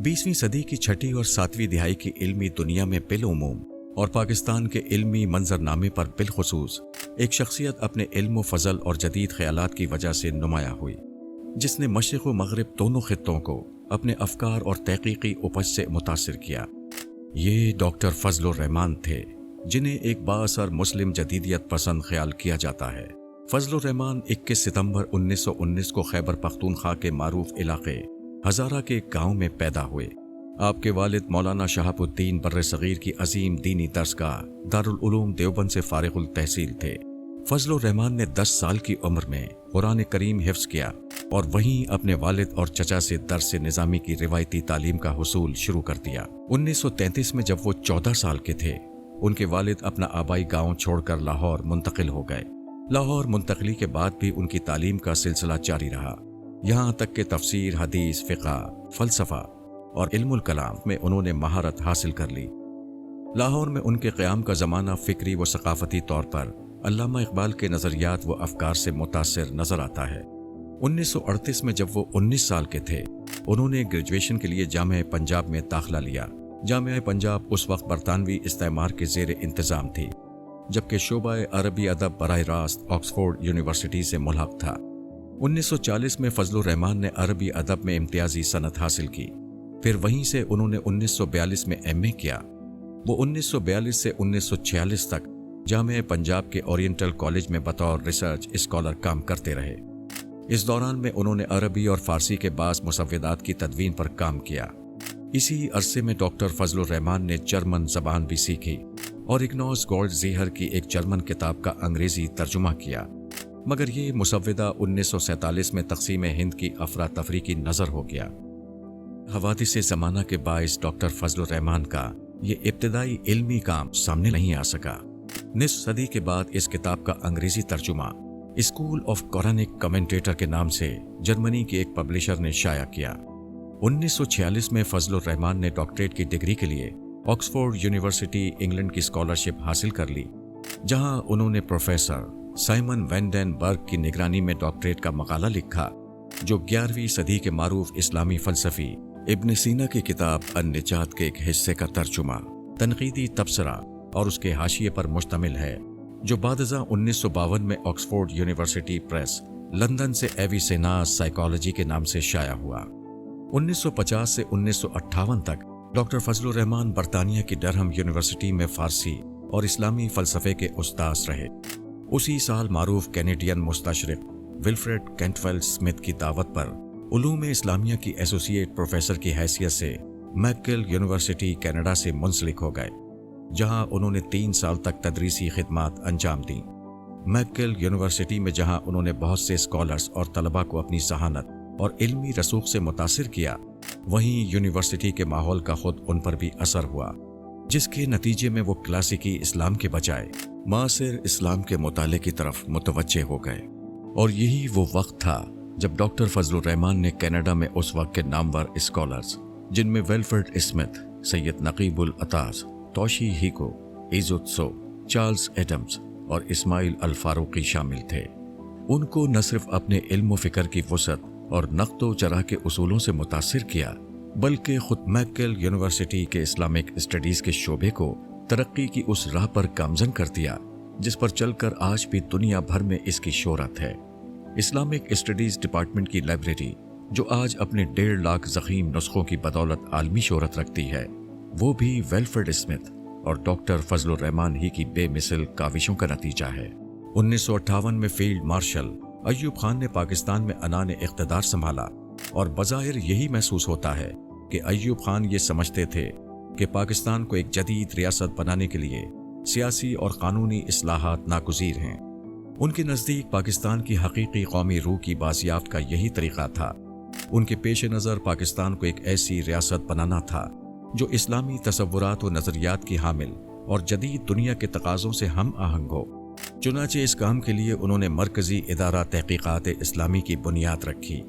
बीसवीं सदी की छठी और सातवीं दिहाई की इल्मी दुनिया में बिलउमूम और पाकिस्तान के इल्मी मंजरनामे पर बिलखुसूस एक शख्सियत अपने इल्म व फजल और जदीद ख्यालात की वजह से नुमाया हुई, जिसने मशरिक़ व मग़रिब दोनों खित्तों को अपने अफकार और तहक़ीक़ी उपज से मुतासिर किया। ये डॉक्टर फजलुर रहमान थे, जिन्हें एक बाअसर मुस्लिम जदीदियत पसंद ख्याल किया जाता है। फजलुर रहमान 21 सितंबर 1919 को खैबर पख्तूनख्वा के मारूफ इलाके हज़ारा के एक गाँव में पैदा हुए। आपके वालिद मौलाना शहाबुद्दीन बर्र सगीर की अजीम दीनी दरसगाह दारुल उलूम देवबंद से फारिगुल तहसील थे। फजलुर रहमान ने 10 साल की उम्र में कुरान करीम हिफ्ज़ किया और वहीं अपने वालिद और चचा से दर्स निज़ामी की रिवायती तालीम का हुसूल शुरू कर दिया। 1933 में जब वो 14 साल के थे, उनके वालिद अपना आबाई गाँव छोड़कर लाहौर मुंतकिल हो गए। लाहौर मुंतकली के बाद भी उनकी तालीम का सिलसिला जारी रहा, यहाँ तक कि तफसीर, हदीस, फ़िक़्ह, फ़लसफ़ा और इल्मुल कलाम में उन्होंने महारत हासिल कर ली। लाहौर में उनके क़याम का ज़माना फ़िक्री व सक़ाफ़ती तौर पर अल्लामा इक़बाल के नज़रियात व अफ़कार से मुतासिर नज़र आता है। 1938 में जब वो 19 साल के थे, उन्होंने ग्रेजुएशन के लिए जामिया पंजाब में दाखिला लिया। जामिया पंजाब उस वक्त बरतानवी इस्तेमार के ज़ेर इंतज़ाम थी, जबकि शोबा अरबी अदब बराह रास्त ऑक्सफोर्ड यूनिवर्सिटी से मुल्हक़ था। 1940 में फजलुर रहमान ने अरबी अदब में इम्तियाजी सनत हासिल की। फिर वहीं से उन्होंने 1942 में MA किया। वो 1942 से 1946 तक जामिया पंजाब के ओरिएंटल कॉलेज में बतौर रिसर्च स्कॉलर काम करते रहे। इस दौरान में उन्होंने अरबी और फारसी के बाज़ मुसव्विदात की तदवीन पर काम किया। इसी अरसे में डॉक्टर फजलुर रहमान ने जर्मन ज़बान भी सीखी और इग्नोस गोल्ड ज़ीहर की एक जर्मन किताब का अंग्रेज़ी तर्जुमा किया, मगर ये मुसव्विदा 1947 में तक़सीम हिंद की अफरा तफरी की नज़र हो गया। हवादिस ज़माना के बाइस डॉक्टर फजलुर रहमान का ये इब्तिदाई इल्मी काम सामने नहीं आ सका। निस्फ सदी के बाद इस किताब का अंग्रेज़ी तर्जुमा स्कूल ऑफ कुरानिक कमेंटेटर के नाम से जर्मनी के एक पब्लिशर ने शाया किया। 1946 में फजलुर रहमान ने डॉक्टरेट की डिग्री के लिए ऑक्सफोर्ड यूनिवर्सिटी इंग्लैंड की स्कॉलरशिप हासिल कर ली, जहां उन्होंने प्रोफेसर साइमन वैंडेनबर्ग की निगरानी में डॉक्टरेट का मकाला लिखा, जो 11वीं सदी के मारूफ इस्लामी फ़लसफ़ी इब्न सीना की किताब अन-निजात के एक हिस्से का तर्जुमा, तनक़ीदी तबसरा और उसके हाशिये पर मुश्तमिल है, जो बादज़ा 1952 में ऑक्सफोर्ड यूनिवर्सिटी प्रेस लंदन से एविसेना साइकोलॉजी के नाम से शाया हुआ। 1950 से 1958 तक डॉक्टर फजलुर रहमान बरतानिया की डरहम यूनिवर्सिटी में फ़ारसी और इस्लामी फ़लसफ़े के उस्ताद रहे। उसी साल मारूफ कैनेडियन मुस्तशरिक़ विल्फ्रेड कैंटवेल स्मिथ की दावत पर उलूम इस्लामिया की एसोसिएट प्रोफेसर की हैसियत से मैकगिल यूनिवर्सिटी कनाडा से मुंसलिक हो गए, जहां उन्होंने 3 साल तक तदरीसी खिदमात अंजाम दी। मैकगिल यूनिवर्सिटी में जहां उन्होंने बहुत से स्कॉलर्स और तलबा को अपनी जहानत और इल्मी रसूख से मुतासिर किया, वहीं यूनिवर्सिटी के माहौल का खुद उन पर भी असर हुआ, जिसके नतीजे में वो क्लासिकी इस्लाम के बजाय मासिर इस्लाम के मुताले की तरफ मुतवज्जे हो गए। और यही वो वक्त था जब डॉक्टर फजलुर रहमान ने कनाडा में उस वक्त के नामवर स्कॉलर्स, जिनमें Wilfred Smith, Syed नकीबुल अताज, Toshi हिको, इजुत्सो, Charles Adams और इस्माइल अल फारूकी शामिल थे, उनको न सिर्फ अपने इल्म फ़िक्र की वसअत और नक़्तो जरह के उसूलों से मुतासिर किया, बल्कि खुद मैकगिल यूनिवर्सिटी के इस्लामिक स्टडीज़ के शोबे को तरक्की की उस राह पर गामज़न कर दिया जिस पर चलकर आज भी दुनिया भर में इसकी शोहरत है। इस्लामिक स्टडीज़ डिपार्टमेंट की लाइब्रेरी, जो आज अपने 1.5 लाख ज़ख़ीम नुस्खों की बदौलत आलमी शोहरत रखती है, वो भी विल्फ्रेड स्मिथ और डॉक्टर फजलुर रहमान ही की बेमिसल काविशों का नतीजा है। 1958 में फील्ड मार्शल अय्यूब खान ने पाकिस्तान में अनाने इक़्तिदार संभाला और बज़ाहिर यही महसूस होता है कि अय्यूब खान ये समझते थे कि पाकिस्तान को एक जदीद रियासत बनाने के लिए सियासी और कानूनी इस्लाहात नागुज़ीर हैं। उनके नज़दीक पाकिस्तान की हकीकी कौमी रूह की बाज़ियाफ़त का यही तरीक़ा था। उनके पेश नज़र पाकिस्तान को एक ऐसी रियासत बनाना था जो इस्लामी तसव्वुरात व नज़रियात की हामिल और जदीद दुनिया के तकाज़ों से हम आहंग हो। चुनांचे इस काम के लिए उन्होंने मरकज़ी इदारा तहक़ीक़ात इस्लामी की बुनियाद रखी,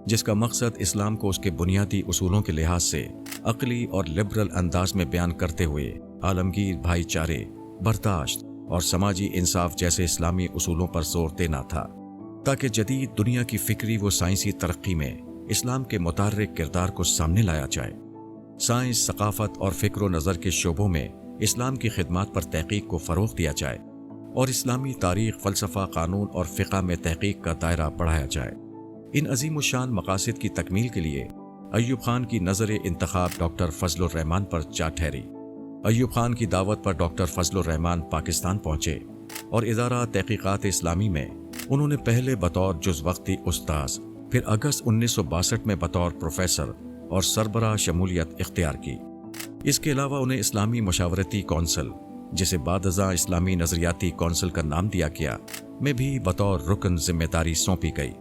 जिसका मकसद इस्लाम को उसके बुनियादी उसूलों के लिहाज से अक़ली और लिबरल अंदाज में बयान करते हुए आलमगीर भाईचारे, बर्दाश्त और समाजी इंसाफ जैसे इस्लामी उसूलों पर जोर देना था, ताकि जदीद दुनिया की फिक्री व साइंसी तरक्की में इस्लाम के मुतहर्रिक किरदार को सामने लाया जाए। साइंस, सकाफत और फ़िक्र नज़र के शोबों में इस्लाम की खिदमत पर तहकीक को फ़रोग़ दिया जाए और इस्लामी तारीख़, फ़लसफ़ा, कानून और फ़िक़्ह में तहकीक का दायरा बढ़ाया जाए। इन अज़ीम शान मकासद की तकमील के लिए अय्यूब खान की नज़र इंतखाब डॉक्टर फजलुर रहमान पर जा ठहरी। अय्यूब खान की दावत पर डॉक्टर फजलुर रहमान पाकिस्तान पहुँचे और इदारा तहकीकात इस्लामी में उन्होंने पहले बतौर जुज़वक्ती उस्ताद, फिर अगस्त 1962 में बतौर प्रोफेसर और सरबराह शमूलियत इख्तियार की। इसके अलावा उन्हें इस्लामी मशावरती कौंसिल, जिसे बादज़ा इस्लामी नज़रियाती कौंसिल का नाम दिया गया, में भी बतौर रुकन जिम्मेदारी सौंपी गई।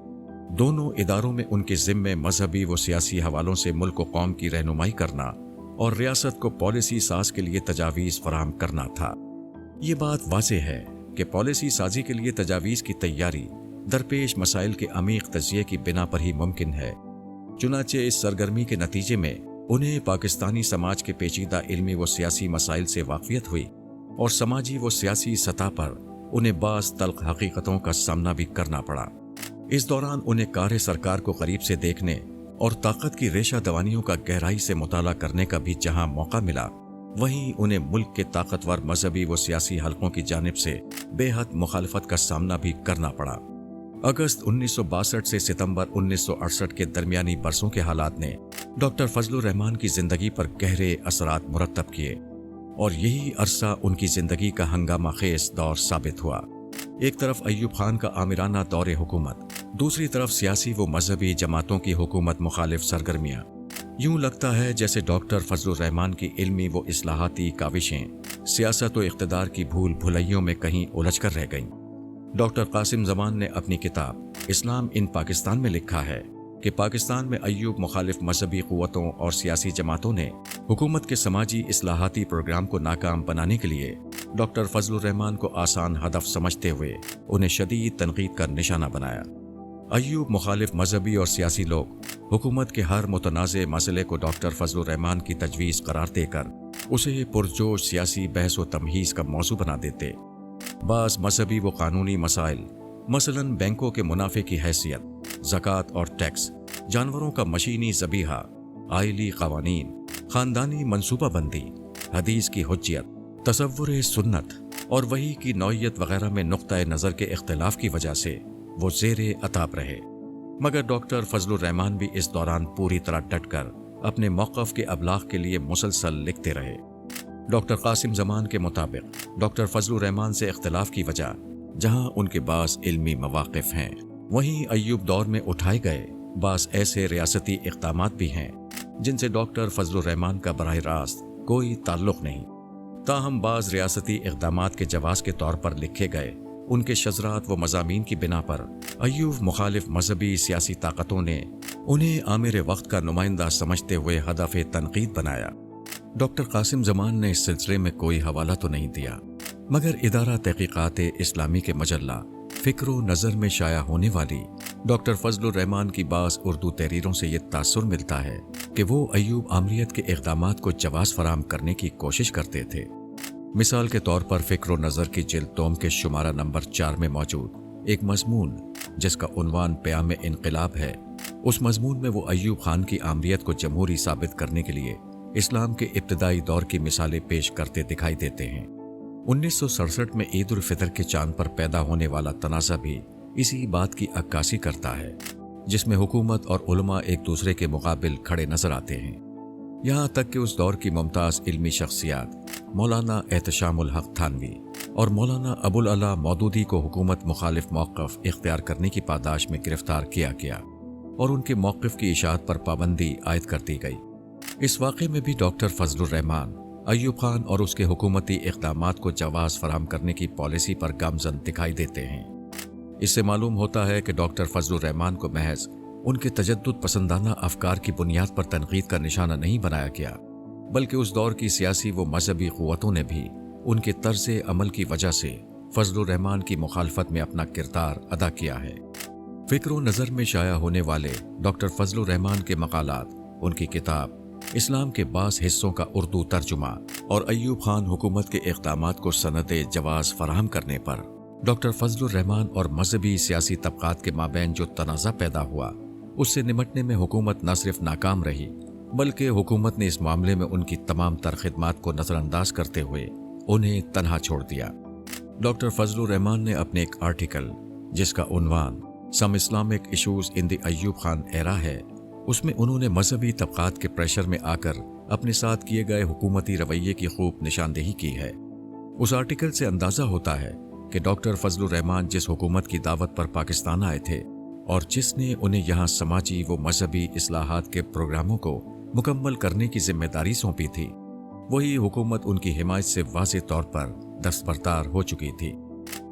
दोनों इदारों में उनके ज़िम्मे मजहबी व सियासी हवालों से मुल्क व कौम की रहनुमाई करना और रियासत को पॉलिसी साज के लिए तजावीज़ फराहम करना था। ये बात वाज़ेह है कि पॉलिसी साजी के लिए तजावीज़ की तैयारी दरपेश मसाइल के अमीक तजिए की बिना पर ही मुमकिन है। चुनाचे इस सरगर्मी के नतीजे में उन्हें पाकिस्तानी समाज के पेचीदा इल्मी व सियासी मसाइल से वाक़फियत हुई और समाजी व सियासी सतह पर उन्हें बाज़ तल्ख़ हकीकतों का सामना भी करना पड़ा। इस दौरान उन्हें कार सरकार को करीब से देखने और ताकत की रेशा दवानियों का गहराई से मुताला करने का भी जहां मौका मिला, वहीं उन्हें मुल्क के ताकतवर मजहबी व सियासी हलकों की जानिब से बेहद मुखालफत का सामना भी करना पड़ा। अगस्त 1962 से सितंबर 1968 के दरमियानी बरसों के हालात ने डॉक्टर फजलुर रहमान की जिंदगी पर गहरे असरात मुरतब किए और यही अरसा उनकी जिंदगी का हंगामा खेज दौर साबित हुआ। एक तरफ अय्यूब खान का आमिराना दौरे हुकूमत, दूसरी तरफ सियासी व मजहबी जमातों की हुकूमत मुखालिफ सरगर्मियाँ। यूं लगता है जैसे डॉक्टर फजलुर रहमान की इल्मी व इस्लाहाती काविशें सियासत व इक़्तिदार की भूल भुलैयों में कहीं उलझ कर रह गईं। डॉक्टर कासिम ज़मान ने अपनी किताब इस्लाम इन पाकिस्तान में लिखा है कि पाकिस्तान में अय्यूब मुखालिफ मजहबी क़ुव्वतों और सियासी जमातों ने हुकूमत के समाजी इस्लाहाती प्रोग्राम को नाकाम बनाने के लिए डॉक्टर फजलुर रहमान को आसान हदफ समझते हुए उन्हें शदीद तनकीद का निशाना बनाया। अय्यूब मुखालिफ मजहबी और सियासी लोग हुकूमत के हर मुतनाज़े मसले को डॉक्टर फजलुर रहमान की तजवीज़ करार देकर उसे पुरजोश सियासी बहस व तमहीज़ का मौजू बना देते। बाज़ मजहबी व कानूनी मसाइल, मसलन बैंकों के मुनाफे की हैसियत, ज़कात और टैक्स, जानवरों का मशीनी ज़बीहा, आइली क़वानीन, ख़ानदानी मनसूबाबंदी, हदीस की हुज्जियत, तसव्वुर सुन्नत और वही की नौइयत वगैरह में नुक्ता नज़र के इख्तिलाफ की वजह से वो ज़ेरे अताब रहे। मगर डॉक्टर फजलुर रहमान भी इस दौरान पूरी तरह डटकर अपने मौक़िफ़ के अबलाग़ के लिए मुसलसल लिखते रहे। डॉक्टर कासिम ज़मान के मुताबिक डॉक्टर फजलुर रहमान से इख्तिलाफ की वजह जहाँ उनके बाज़ इल्मी मवाक़िफ़ हैं, वहीं अय्यूब दौर में उठाए गए बाज़ ऐसे रियासती इक़दामात भी हैं जिनसे डॉक्टर फजलुर रहमान का बराह रास्त कोई ताल्लुक़ नहीं। ताहम बाज़ रियासती इक़दामात के जवाज़ के तौर पर लिखे गए उनके शज़रात व मज़ामीन की बिना पर अय्यूब मुखालिफ मजहबी सियासी ताकतों ने उन्हें आमिर वक्त का नुमाइंदा समझते हुए हदफ तनकीद बनाया। डॉक्टर कासिम ज़मान ने इस सिलसिले में कोई हवाला तो नहीं दिया, मगर इदारा तहकीकात इस्लामी के मजल्ला फ़िक्र नज़र में शाया होने वाली डॉक्टर फजलुर रहमान की बाज़ उर्दू तहरीरों से ये तासुर मिलता है कि वो अय्यूब आमरीत के इक़दामात को जवाज़ फराहम करने की कोशिश करते थे। मिसाल के तौर पर फ़िक्र नज़र की जिल्द तोम के शुमारा नंबर 4 में मौजूद एक मज़मून जिसका उन्वान क़याम इनक़िलाब है, उस मज़मून में वो अय्यूब खान की आमरीत को जमहूरी साबित करने के लिए इस्लाम के इब्तदाई दौर की मिसालें पेश करते दिखाई देते हैं। 1967 में ईद उल फितर के चांद पर पैदा होने वाला तनाज़ा भी इसी बात की अक्कासी करता है, जिसमें हुकूमत और उलमा एक दूसरे के मुकाबिल खड़े नजर आते हैं। यहाँ तक कि उस दौर की मुमताज़ इल्मी शख्सियात मौलाना एहतशामुल हक थानवी और मौलाना अबुल अला मौदूदी को हुकूमत मुखालिफ मौक़िफ़ इख्तियार करने की पादाश में गिरफ्तार किया गया और उनके मौक़िफ़ की इशाअत पर पाबंदी आयद कर दी गई। इस वाक़े में भी डॉक्टर फजलुर रहमान अय्यूब खान और उसके हुकूमती इक़दामात को जवाज़ फराहम करने की पॉलिसी पर गामज़न दिखाई देते हैं। इससे मालूम होता है कि डॉक्टर फजलुर रहमान को महज उनके तजद्दुद पसंदाना अफकार की बुनियाद पर तनकीद का निशाना नहीं बनाया गया, बल्कि उस दौर की सियासी व मजहबी क़ुव्वतों ने भी उनके तर्ज़ अमल की वजह से फजलुर रहमान की मुखालफत में अपना किरदार अदा किया है। फ़िक्र नज़र में शाया होने वाले डॉक्टर फजलुर रहमान के मक़ालात उनकी किताब اسلام کے بعض حصوں کا اردو ترجمہ اور ایوب خان حکومت کے اقدامات کو سند جواز فراہم کرنے پر ڈاکٹر فضل الرحمان اور مذہبی سیاسی طبقات کے مابین جو تنازع پیدا ہوا اس سے نمٹنے میں حکومت نہ صرف ناکام رہی بلکہ حکومت نے اس معاملے میں ان کی تمام تر خدمات کو نظر انداز کرتے ہوئے انہیں تنہا چھوڑ دیا۔ ڈاکٹر فضل الرحمان نے اپنے ایک آرٹیکل جس کا عنوان سم اسلامک ایشوز ان دی ایوب خان ایرا ہے، اس میں انہوں نے مذہبی طبقات کے پریشر میں آ کر اپنے ساتھ کیے گئے حکومتی رویے کی خوب نشاندہی کی ہے۔ اس آرٹیکل سے اندازہ ہوتا ہے کہ ڈاکٹر فضل الرحمان جس حکومت کی دعوت پر پاکستان آئے تھے اور جس نے انہیں یہاں سماجی و مذہبی اصلاحات کے پروگراموں کو مکمل کرنے کی ذمہ داری سونپی تھی، وہی حکومت ان کی حمایت سے واضح طور پر دستبردار ہو چکی تھی۔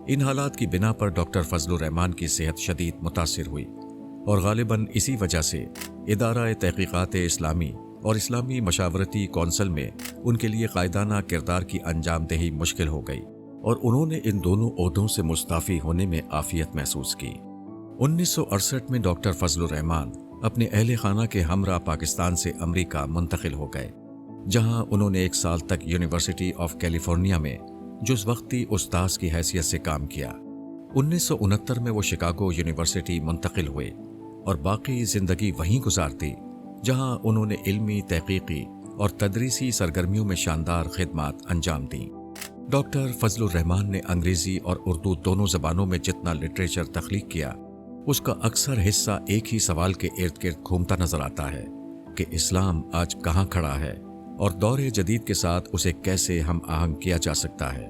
ان حالات کی بنا پر ڈاکٹر فضل الرحمان کی صحت شدید متاثر ہوئی اور غالباً اسی وجہ سے ادارہ تحقیقات اسلامی اور اسلامی مشاورتی کونسل میں ان کے لیے قائدانہ کردار کی انجام دہی مشکل ہو گئی اور انہوں نے ان دونوں عہدوں سے مستعفی ہونے میں عافیت محسوس کی۔ 1968 میں ڈاکٹر فضل الرحمان اپنے اہل خانہ کے ہمراہ پاکستان سے امریکہ منتقل ہو گئے، جہاں انہوں نے 1 سال تک یونیورسٹی آف کیلیفورنیا میں جز وقتی استاذ کی حیثیت سے کام کیا۔ 1969 میں وہ شکاگو یونیورسٹی منتقل ہوئے اور باقی زندگی وہیں گزار دی، جہاں انہوں نے علمی، تحقیقی اور تدریسی سرگرمیوں میں شاندار خدمات انجام دیں۔ ڈاکٹر فضل الرحمان نے انگریزی اور اردو دونوں زبانوں میں جتنا لٹریچر تخلیق کیا اس کا اکثر حصہ ایک ہی سوال کے ارد گرد گھومتا نظر آتا ہے کہ اسلام آج کہاں کھڑا ہے اور دور جدید کے ساتھ اسے کیسے ہم آہنگ کیا جا سکتا ہے۔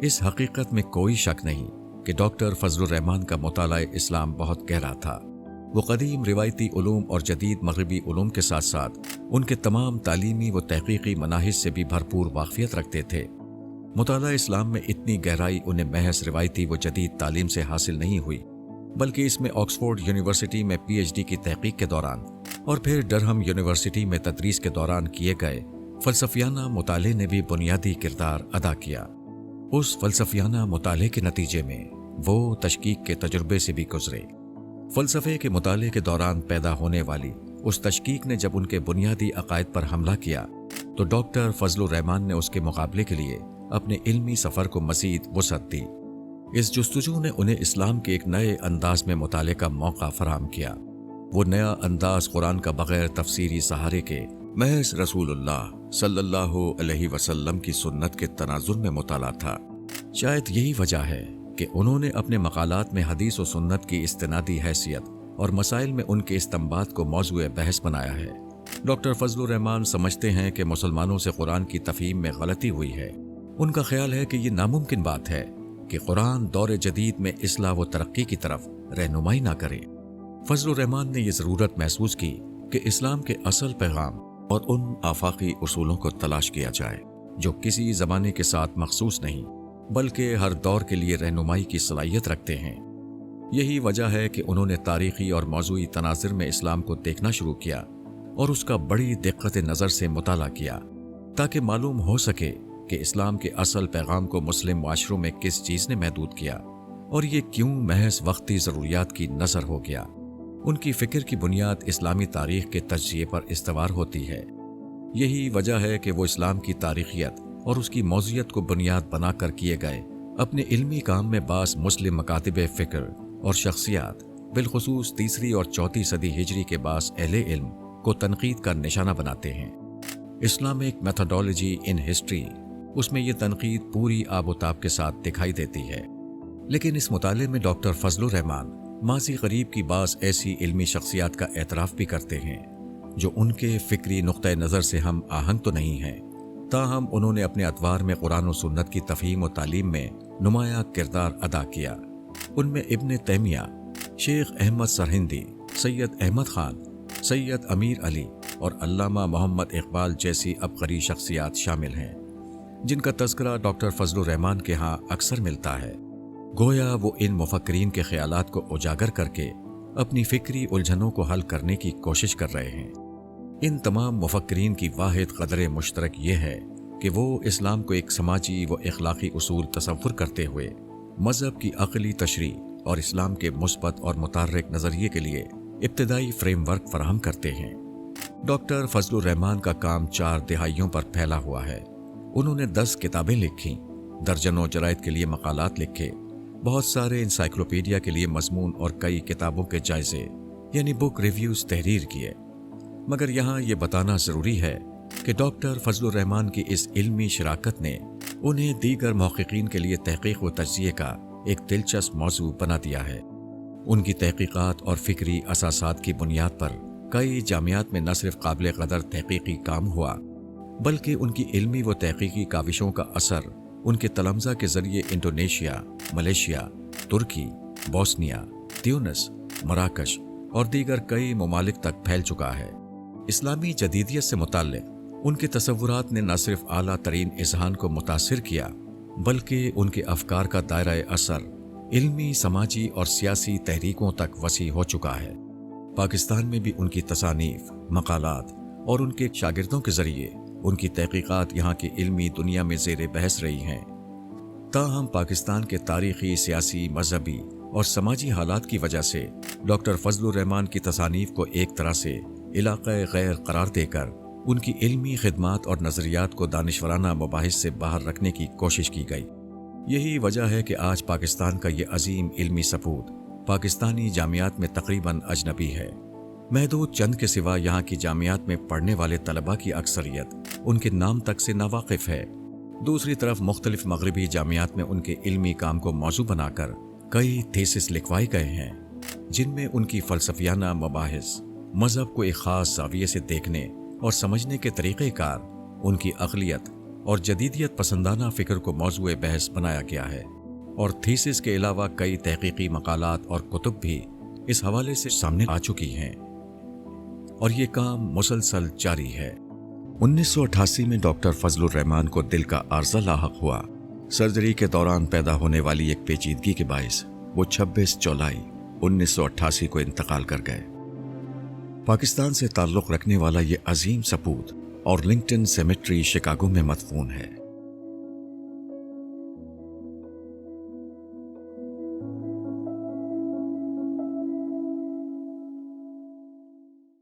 اس حقیقت میں کوئی شک نہیں کہ ڈاکٹر فضل الرحمان کا مطالعہ اسلام بہت گہرا تھا۔ وہ قدیم روایتی علوم اور جدید مغربی علوم کے ساتھ ساتھ ان کے تمام تعلیمی و تحقیقی مناہج سے بھی بھرپور واقفیت رکھتے تھے۔ مطالعہ اسلام میں اتنی گہرائی انہیں محض روایتی و جدید تعلیم سے حاصل نہیں ہوئی، بلکہ اس میں آکسفورڈ یونیورسٹی میں پی ایچ ڈی کی تحقیق کے دوران اور پھر ڈرہم یونیورسٹی میں تدریس کے دوران کیے گئے فلسفیانہ مطالعے نے بھی بنیادی کردار ادا کیا۔ اس فلسفیانہ مطالعے کے نتیجے میں وہ تشکیک کے تجربے سے بھی گزرے۔ فلسفے کے مطالعے کے دوران پیدا ہونے والی اس تشکیک نے جب ان کے بنیادی عقائد پر حملہ کیا تو ڈاکٹر فضل الرحمان نے اس کے مقابلے کے لیے اپنے علمی سفر کو مزید وسعت دی۔ اس جستجو نے انہیں اسلام کے ایک نئے انداز میں مطالعے کا موقع فراہم کیا۔ وہ نیا انداز قرآن کا بغیر تفسیری سہارے کے محض رسول اللہ صلی اللہ علیہ وسلم کی سنت کے تناظر میں مطالعہ تھا۔ شاید یہی وجہ ہے کہ انہوں نے اپنے مقالات میں حدیث و سنت کی استنادی حیثیت اور مسائل میں ان کے استنباط کو موضوع بحث بنایا ہے۔ ڈاکٹر فضل الرحمان سمجھتے ہیں کہ مسلمانوں سے قرآن کی تفہیم میں غلطی ہوئی ہے۔ ان کا خیال ہے کہ یہ ناممکن بات ہے کہ قرآن دور جدید میں اصلاح و ترقی کی طرف رہنمائی نہ کرے۔ فضل الرحمان نے یہ ضرورت محسوس کی کہ اسلام کے اصل پیغام اور ان آفاقی اصولوں کو تلاش کیا جائے جو کسی زمانے کے ساتھ مخصوص نہیں بلکہ ہر دور کے لیے رہنمائی کی صلاحیت رکھتے ہیں۔ یہی وجہ ہے کہ انہوں نے تاریخی اور موضوعی تناظر میں اسلام کو دیکھنا شروع کیا اور اس کا بڑی دقت نظر سے مطالعہ کیا تاکہ معلوم ہو سکے کہ اسلام کے اصل پیغام کو مسلم معاشروں میں کس چیز نے محدود کیا اور یہ کیوں محض وقتی ضروریات کی نظر ہو گیا۔ ان کی فکر کی بنیاد اسلامی تاریخ کے تجزیے پر استوار ہوتی ہے۔ یہی وجہ ہے کہ وہ اسلام کی تاریخیت اور اس کی موضوعیت کو بنیاد بنا کر کیے گئے اپنے علمی کام میں بعض مسلم مکاتب فکر اور شخصیات بالخصوص 3 اور 4 صدی ہجری کے بعض اہل علم کو تنقید کا نشانہ بناتے ہیں۔ اسلامک میتھڈالوجی ان ہسٹری، اس میں یہ تنقید پوری آب و تاب کے ساتھ دکھائی دیتی ہے۔ لیکن اس مطالعے میں ڈاکٹر فضل الرحمان ماضی قریب کی بعض ایسی علمی شخصیات کا اعتراف بھی کرتے ہیں جو ان کے فکری نقطۂ نظر سے ہم آہنگ تو نہیں ہیں، تاہم انہوں نے اپنے ادوار میں قرآن و سنت کی تفہیم و تعلیم میں نمایاں کردار ادا کیا۔ ان میں ابن تیمیہ، شیخ احمد سرہندی، سید احمد خان، سید امیر علی اور علامہ محمد اقبال جیسی عبقری شخصیات شامل ہیں جن کا تذکرہ ڈاکٹر فضل الرحمان کے ہاں اکثر ملتا ہے۔ گویا وہ ان مفکرین کے خیالات کو اجاگر کر کے اپنی فکری الجھنوں کو حل کرنے کی کوشش کر رہے ہیں۔ ان تمام مفکرین کی واحد قدر مشترک یہ ہے کہ وہ اسلام کو ایک سماجی و اخلاقی اصول تصور کرتے ہوئے مذہب کی عقلی تشریح اور اسلام کے مثبت اور متحرک نظریے کے لیے ابتدائی فریم ورک فراہم کرتے ہیں۔ डॉक्टर फजलुर रहमान का काम 4 दिहाइयों पर फैला हुआ है। उन्होंने 10 किताबें लिखी, दर्जनों जरायद के लिए मकालात लिखे, बहुत सारे इंसाइक्लोपीडिया के लिए मजमून और कई किताबों के जायजे यानी बुक रिव्यूज तहरीर किए। मगर यहाँ ये बताना ज़रूरी है कि डॉक्टर फजलुर रहमान की इस इल्मी शराकत ने उन्हें दीगर महक़क़ीन के लिए तहक़ीक़ व तज्ज़िये का एक दिलचस्प मौजू बना दिया है। उनकी तहक़ीक़ात और फ़िक्री असासात की बुनियाद पर कई जामियात में न सिर्फ काबिल क़दर तहक़ीक़ी काम हुआ, बल्कि उनकी इल्मी व तहक़ीक़ी काविशों का असर उनके तलम्ज़ा के ज़रिए इंडोनेशिया, मलेशिया, तुर्की, बोस्निया, ट्यूनिस, मराकश और दीगर कई ममालिक तक फैल चुका है। इस्लामी जदीदियत से मुताल्लिक़ उनके तसव्वुरात ने न सिर्फ आला तरीन इज़हान को मुतासिर किया, बल्कि उनके अफ़कार का दायरा असर इल्मी, समाजी और सियासी तहरीकों तक वसी हो चुका है। पाकिस्तान में भी उनकी तसानीफ, मकालात और उनके शागिर्दों के ज़रिए उनकी तहक़ीक़ात यहाँ की इल्मी दुनिया में ज़ेर बहस रही हैं। ताहम पाकिस्तान के तारीख़ी, सियासी, मजहबी और समाजी हालात की वजह से डॉक्टर फजलुर रहमान की तसानीफ को एक तरह से इलाक़े गैर करार देकर उनकी इल्मी खिदमात और नज़रियात को दानिशवराना मुबाहिस से बाहर रखने की कोशिश की गई। यही वजह है कि आज पाकिस्तान का ये अजीम इल्मी सपूत पाकिस्तानी जामियात में तकरीबन अजनबी है। महदूद चंद के सिवा यहाँ की जामियात में पढ़ने वाले तलबा की अक्सरियत उनके नाम तक से नावाकिफ़ है। दूसरी तरफ मुख्तलिफ मगरबी जामियात में उनके इल्मी काम को मौजू बनाकर कई थीसिस लिखवाए गए हैं, जिनमें उनकी फ़लसफ़ियाना मबाहिस, मज़हब को एक ख़ास ज़ाविये से देखने और समझने के तरीक़ेकार, उनकी अक़लियत और जदीदियत पसंदाना फ़िक्र को मौज़ूए बहस बनाया गया है। और थीसिस के अलावा कई तहक़ीक़ी मकालात और कुतुब भी इस हवाले से सामने आ चुकी हैं और ये काम मुसलसल जारी है। 1988 में डॉक्टर फजलुर रहमान को दिल का आर्ज़ा लाहक हुआ। सर्जरी के दौरान पैदा होने वाली एक पेचीदगी के बाइस वो 26 जुलाई 1988 को इंतकाल कर गए। पाकिस्तान से ताल्लुक़ रखने वाला ये अजीम सपूत और लिंक्टन सेमेट्री शिकागो में मदफून है।